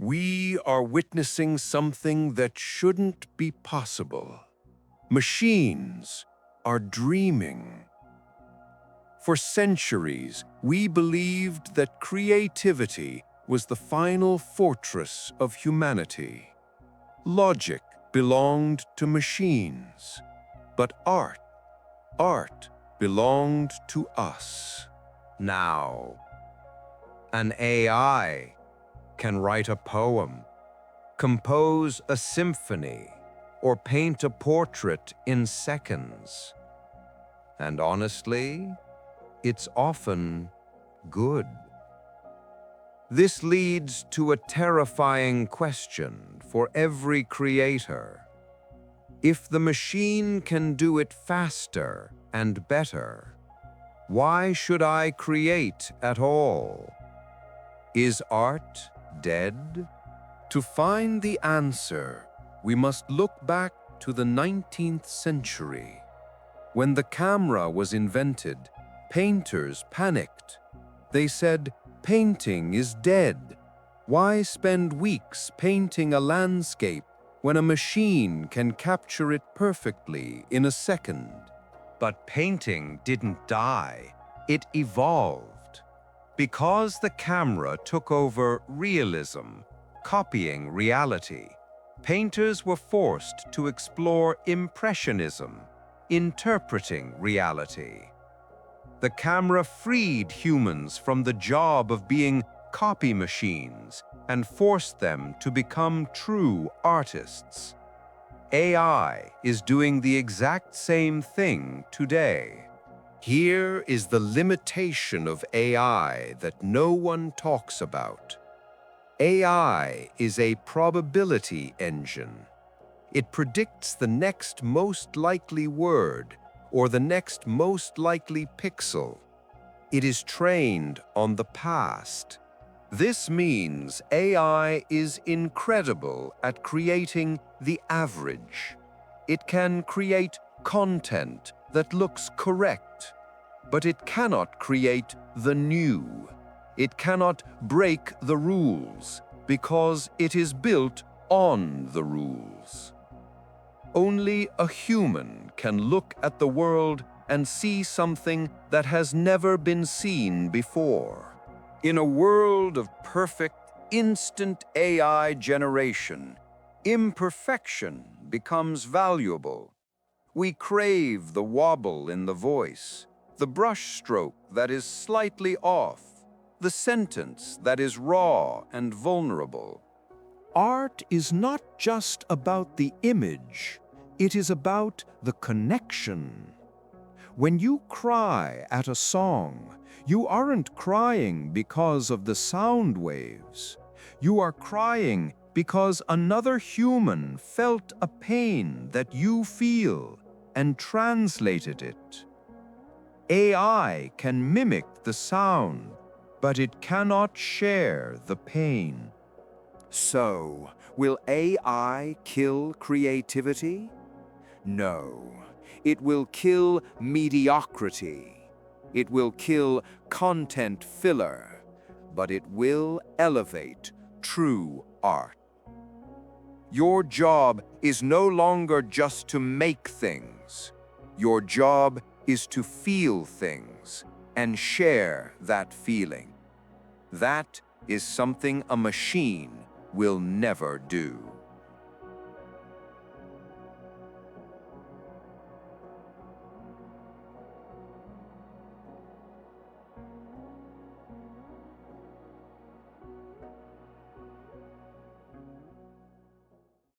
We are witnessing something that shouldn't be possible. Machines are dreaming. For centuries, we believed that creativity was the final fortress of humanity. Logic belonged to machines, but art belonged to us. Now, an AI can write a poem, compose a symphony, or paint a portrait in seconds. And honestly, it's often good. This leads to a terrifying question for every creator. If the machine can do it faster and better, why should I create at all? Is art dead? To find the answer, we must look back to the 19th century. When the camera was invented, painters panicked. They said, "Painting is dead. Why spend weeks painting a landscape when a machine can capture it perfectly in a second?" But painting didn't die, it evolved. Because the camera took over realism, copying reality, painters were forced to explore impressionism, interpreting reality. The camera freed humans from the job of being copy machines and forced them to become true artists. AI is doing the exact same thing today. Here is the limitation of AI that no one talks about. AI is a probability engine. It predicts the next most likely word or the next most likely pixel. It is trained on the past. This means AI is incredible at creating the average. It can create content that looks correct, but it cannot create the new. It cannot break the rules because it is built on the rules. Only a human can look at the world and see something that has never been seen before. In a world of perfect, instant AI generation, imperfection becomes valuable. We crave the wobble in the voice, the brush stroke that is slightly off, the sentence that is raw and vulnerable. Art is not just about the image, it is about the connection. When you cry at a song, you aren't crying because of the sound waves. You are crying because another human felt a pain that you feel and translated it. AI can mimic the sound, but it cannot share the pain. So, will AI kill creativity? No, it will kill mediocrity. It will kill content filler, but it will elevate true art. Your job is no longer just to make things. Your job is to feel things and share that feeling. That is something a machine will never do.